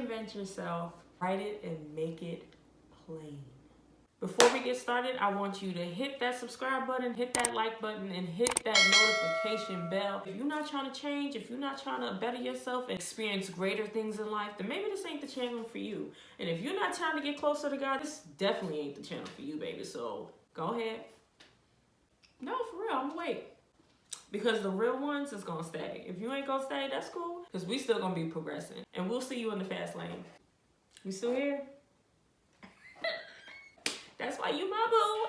reinvent yourself, write it and make it plain. Before we get started, I want you to hit that subscribe button, hit that like button, and hit that notification bell. If you're not trying to change, if you're not trying to better yourself and experience greater things in life, then maybe this ain't the channel for you. And if you're not trying to get closer to God, this definitely ain't the channel for you, baby. So go ahead. No, for real, I'm gonna wait. Because the real ones is gonna stay. If you ain't gonna stay, that's cool. Because we still gonna be progressing. And we'll see you in the fast lane. You still here? That's why you my boo.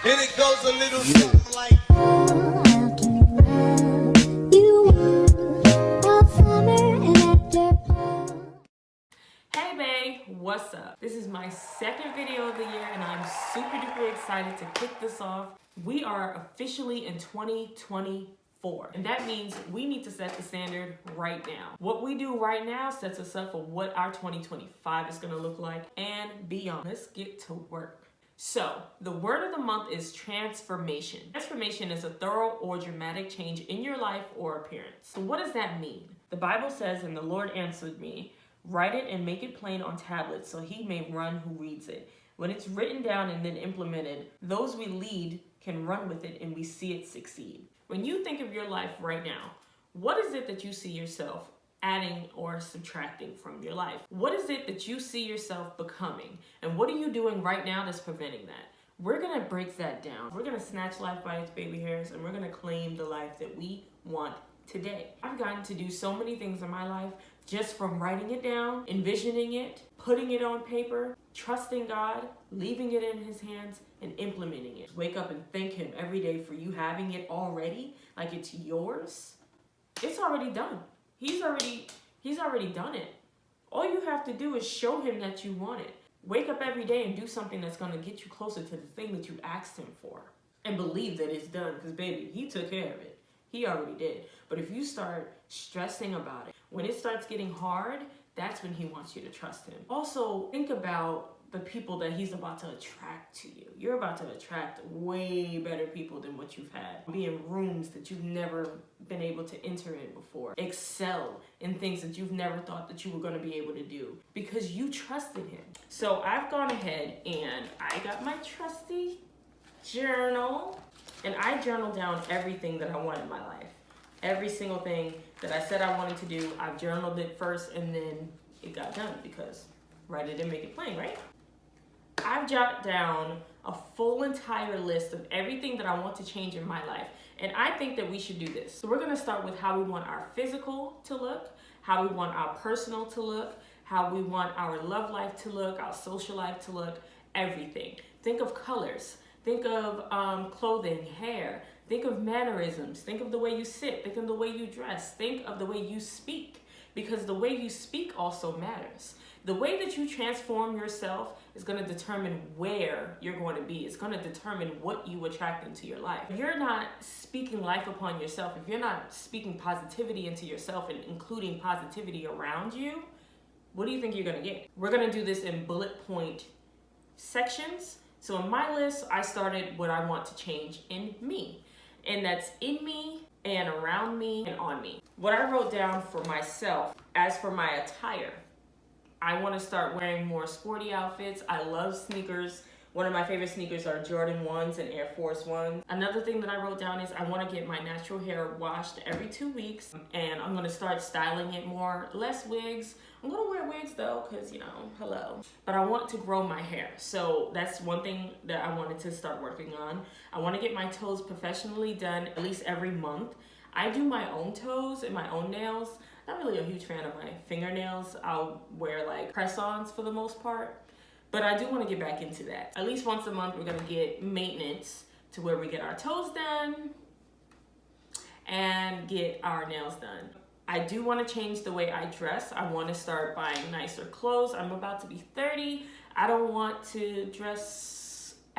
And it goes a little something like Hey babe, what's up? This is my second video of the year and I'm super duper excited to kick this off. We are officially in 2024 and that means we need to set the standard right now. What we do right now sets us up for what our 2025 is going to look like and beyond. Let's get to work. So, the word of the month is transformation. Transformation is a thorough or dramatic change in your life or appearance. So what does that mean? The Bible says, and the Lord answered me, write it and make it plain on tablets so he may run who reads it. When it's written down and then implemented, those we lead can run with it and we see it succeed. When you think of your life right now, what is it that you see yourself adding or subtracting from your life? What is it that you see yourself becoming? And what are you doing right now that's preventing that? We're gonna break that down. We're gonna snatch life by its baby hairs and we're gonna claim the life that we want today. I've gotten to do so many things in my life just from writing it down, envisioning it, putting it on paper, trusting God, leaving it in his hands, and implementing it. Wake up and thank him every day for you having it already, like it's yours. It's already done. He's already done it. All you have to do is show him that you want it. Wake up every day and do something that's gonna get you closer to the thing that you asked him for. And believe that it's done, because baby, he took care of it. He already did. But if you start stressing about it, when it starts getting hard, that's when he wants you to trust him. Also, think about the people that he's about to attract to you. You're about to attract way better people than what you've had. Be in rooms that you've never been able to enter in before. Excel in things that you've never thought that you were gonna be able to do because you trusted him. So I've gone ahead and I got my trusty journal and I journaled down everything that I want in my life. Every single thing that I said I wanted to do, I've journaled it first and then it got done because write it and make it plain, right? I've jotted down a full entire list of everything that I want to change in my life. And I think that we should do this. So we're gonna start with how we want our physical to look, how we want our personal to look, how we want our love life to look, our social life to look, everything. Think of colors, think of clothing, hair, think of mannerisms, think of the way you sit, think of the way you dress, think of the way you speak, because the way you speak also matters. The way that you transform yourself is going to determine where you're going to be. It's going to determine what you attract into your life. If you're not speaking life upon yourself, if you're not speaking positivity into yourself and including positivity around you, what do you think you're going to get? We're going to do this in bullet point sections. So in my list, I started what I want to change in me. And that's in me and around me and on me. What I wrote down for myself, as for my attire, I want to start wearing more sporty outfits. I love sneakers. One of my favorite sneakers are Jordan 1s and Air Force 1s. Another thing that I wrote down is I want to get my natural hair washed every 2 weeks. And I'm going to start styling it more. Less wigs. I'm going to wear wigs though because, you know, hello. But I want to grow my hair. So that's one thing that I wanted to start working on. I want to get my toes professionally done at least every month. I do my own toes and my own nails. Not really a huge fan of my fingernails. I'll wear like press-ons for the most part. But I do want to get back into that. At least once a month, we're going to get maintenance to where we get our toes done and get our nails done. I do want to change the way I dress. I want to start buying nicer clothes. I'm about to be 30. I don't want to dress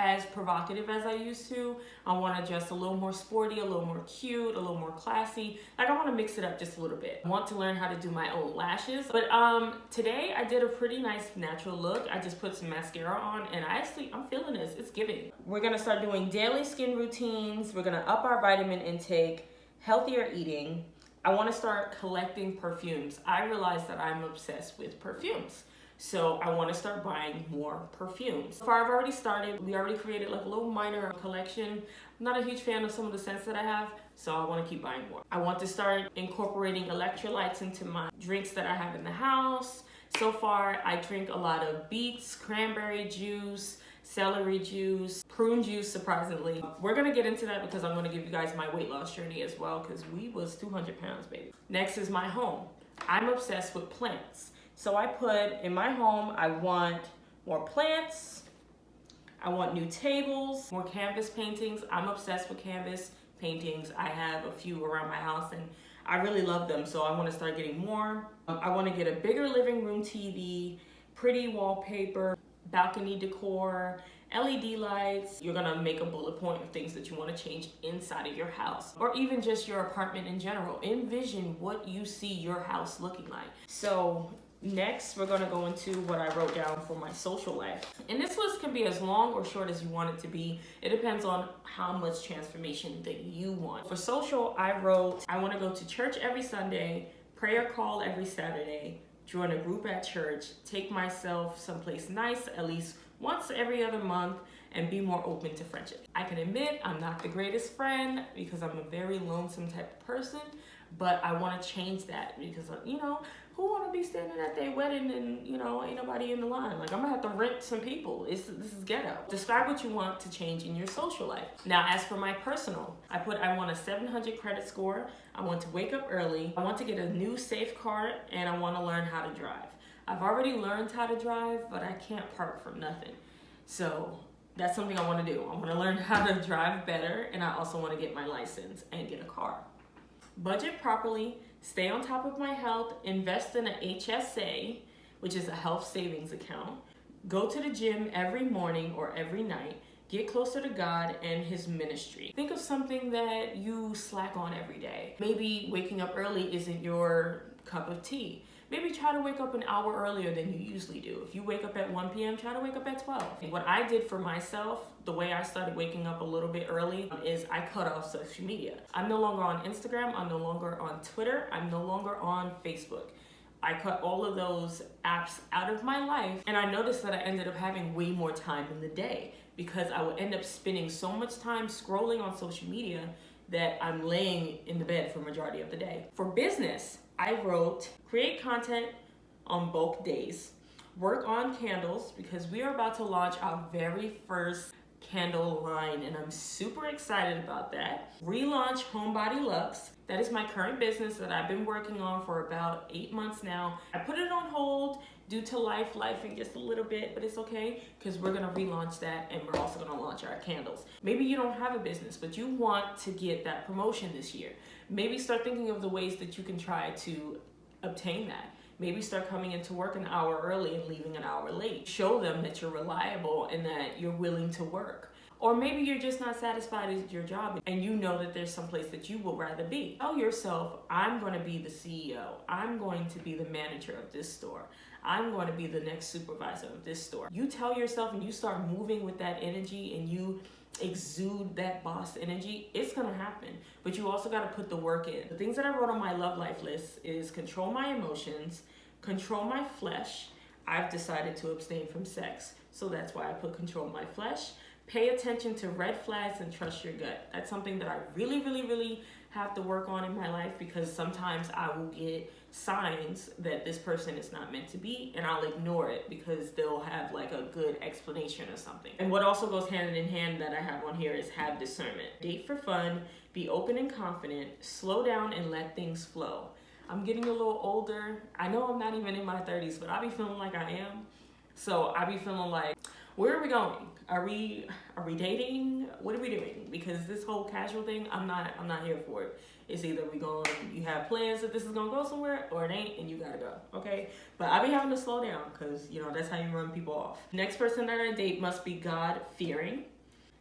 as provocative as I used to. I want to dress a little more sporty, a little more cute, a little more classy. Like I want to mix it up just a little bit. I want to learn how to do my own lashes. But today I did a pretty nice natural look. I just put some mascara on and I'm feeling this. It's giving. We're going to start doing daily skin routines. We're going to up our vitamin intake, healthier eating, I want to start collecting perfumes. I realize that I'm obsessed with perfumes. So I want to start buying more perfumes. So far, I've already started. We already created like a little minor collection. I'm not a huge fan of some of the scents that I have, so I want to keep buying more. I want to start incorporating electrolytes into my drinks that I have in the house. So far, I drink a lot of beets, cranberry juice, celery juice, prune juice, surprisingly. We're gonna get into that because I'm gonna give you guys my weight loss journey as well, because we was 200 pounds, baby. Next is my home. I'm obsessed with plants. So I put in my home, I want more plants, I want new tables, more canvas paintings. I'm obsessed with canvas paintings. I have a few around my house and I really love them, so I want to start getting more. I want to get a bigger living room TV, pretty wallpaper, balcony decor, LED lights. You're gonna make a bullet point of things that you want to change inside of your house, or even just your apartment in general. Envision what you see your house looking like. So next, we're gonna go into what I wrote down for my social life. And this list can be as long or short as you want it to be. It depends on how much transformation that you want. For social, I wrote, I wanna go to church every Sunday, prayer call every Saturday, join a group at church, take myself someplace nice at least once every other month, and be more open to friendship. I can admit I'm not the greatest friend because I'm a very lonesome type of person, but I want to change that because, who want to be standing at their wedding and, ain't nobody in the line? Like, I'm going to have to rent some people. This is ghetto. Describe what you want to change in your social life. Now, as for my personal, I want a 700 credit score. I want to wake up early. I want to get a new safe car, and I want to learn how to drive. I've already learned how to drive, but I can't park for nothing. So that's something I want to do. I want to learn how to drive better, and I also want to get my license and get a car. Budget properly, stay on top of my health, invest in an HSA, which is a health savings account, go to the gym every morning or every night, get closer to God and His ministry. Think of something that you slack on every day. Maybe waking up early isn't your cup of tea. Maybe try to wake up an hour earlier than you usually do. If you wake up at 1 p.m., try to wake up at 12. What I did for myself, the way I started waking up a little bit early, is I cut off social media. I'm no longer on Instagram, I'm no longer on Twitter, I'm no longer on Facebook. I cut all of those apps out of my life, and I noticed that I ended up having way more time in the day because I would end up spending so much time scrolling on social media that I'm laying in the bed for majority of the day. For business, I wrote, create content on both days, work on candles because we are about to launch our very first candle line and I'm super excited about that. Relaunch Homebody Luxe. That is my current business that I've been working on for about 8 months now. I put it on hold due to lifing just a little bit, but it's okay because we're gonna relaunch that and we're also gonna launch our candles. Maybe you don't have a business, but you want to get that promotion this year. Maybe start thinking of the ways that you can try to obtain that. Maybe start coming into work an hour early and leaving an hour late. Show them that you're reliable and that you're willing to work. Or maybe you're just not satisfied with your job and you know that there's someplace that you would rather be. Tell yourself, I'm going to be the CEO. I'm going to be the manager of this store. I'm going to be the next supervisor of this store. You tell yourself and you start moving with that energy and you exude that boss energy, it's gonna happen. But you also gotta put the work in. The things that I wrote on my love life list is control my emotions, control my flesh. I've decided to abstain from sex, so that's why I put control my flesh. Pay attention to red flags and trust your gut. That's something that I really have to work on in my life because sometimes I will get signs that this person is not meant to be and I'll ignore it because they'll have like a good explanation or something. And what also goes hand in hand that I have on here is have discernment. Date for fun, be open and confident, slow down and let things flow. I'm getting a little older. I know I'm not even in my 30s, but I be feeling like I am. So I be feeling like, where are we going? Are we dating? What are we doing? Because this whole casual thing, I'm not here for it. It's either you have plans that this is gonna go somewhere or it ain't and you gotta go, okay? But I be having to slow down because, that's how you run people off. Next person that I date must be God-fearing.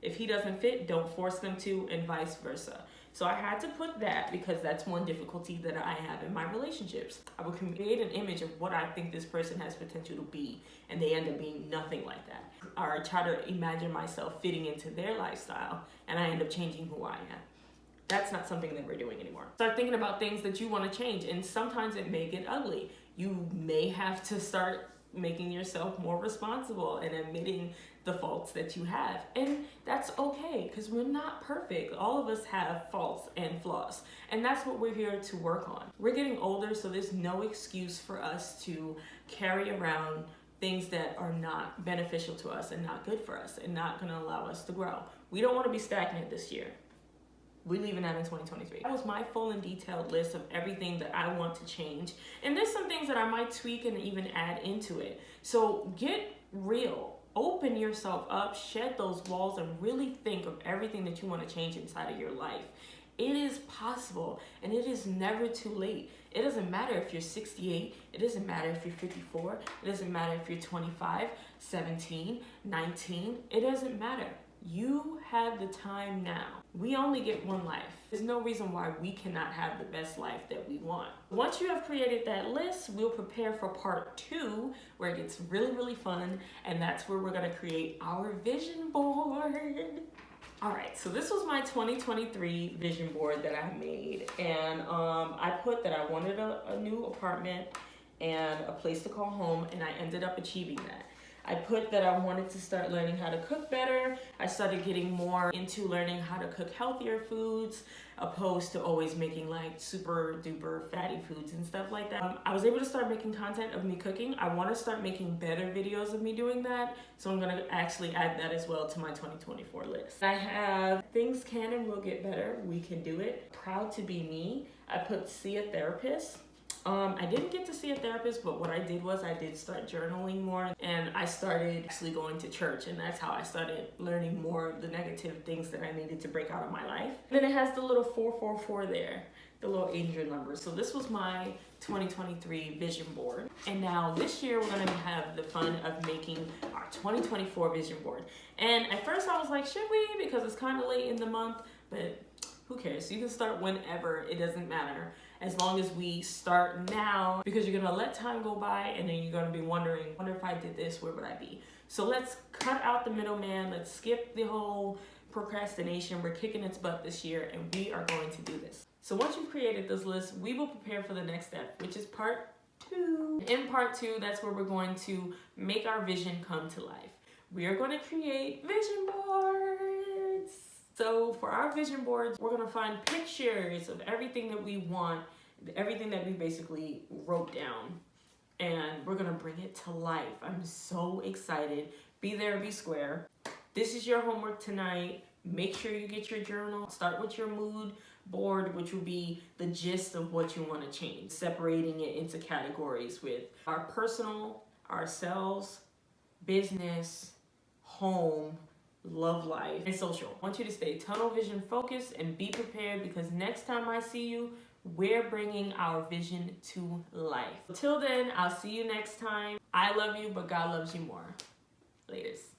If he doesn't fit, don't force them to, and vice versa. So I had to put that because that's one difficulty that I have in my relationships. I would create an image of what I think this person has potential to be, and they end up being nothing like that. Or I try to imagine myself fitting into their lifestyle, and I end up changing who I am. That's not something that we're doing anymore. Start thinking about things that you want to change, and sometimes it may get ugly. You may have to start making yourself more responsible and admitting the faults that you have. And that's okay, because we're not perfect. All of us have faults and flaws, and that's what we're here to work on. We're getting older, so there's no excuse for us to carry around things that are not beneficial to us and not good for us and not going to allow us to grow. We don't want to be stagnant this year. We're leaving that in 2023. That was my full and detailed list of everything that I want to change. And there's some things that I might tweak and even add into it. So get real. Open yourself up, shed those walls, and really think of everything that you want to change inside of your life. It is possible, and it is never too late. It doesn't matter if you're 68. It doesn't matter if you're 54. It doesn't matter if you're 25, 17, 19. It doesn't matter. You have the time now. We only get one life. There's no reason why we cannot have the best life that we want. Once you have created that list, we'll prepare for part 2, where it gets really, really fun, and that's where we're gonna create our vision board. All right, so this was my 2023 vision board that I made, and I put that I wanted a new apartment and a place to call home, and I ended up achieving that. I put that I wanted to start learning how to cook better. I started getting more into learning how to cook healthier foods, opposed to always making like super duper fatty foods and stuff like that. I was able to start making content of me cooking. I want to start making better videos of me doing that, so I'm gonna actually add that as well to my 2024 list. I have things can and will get better. We can do it. Proud to be me. I put see a therapist. I didn't get to see a therapist, but what I did was I did start journaling more, and I started actually going to church, and that's how I started learning more of the negative things that I needed to break out of my life. And then it has the little 444 there, the little angel number. So this was my 2023 vision board. And now this year we're gonna have the fun of making our 2024 vision board. And at first I was like, should we? Because it's kind of late in the month, but who cares? You can start whenever, it doesn't matter. As long as we start now, because you're gonna let time go by and then you're gonna be wondering, wonder if I did this, where would I be? So let's cut out the middleman. Let's skip the whole procrastination. We're kicking its butt this year, and we are going to do this. So once you've created this list, we will prepare for the next step, which is part 2. In part 2, that's where we're going to make our vision come to life. We are going to create vision boards. So for our vision boards, we're gonna find pictures of everything that we want, everything that we basically wrote down, and we're gonna bring it to life. I'm so excited. Be there, be square. This is your homework tonight. Make sure you get your journal. Start with your mood board, which will be the gist of what you wanna change. Separating it into categories with our personal, ourselves, business, home, love life, and social. I want you to stay tunnel vision focused and be prepared, because next time I see you, we're bringing our vision to life. Till then, I'll see you next time. I love you, but God loves you more. Laters.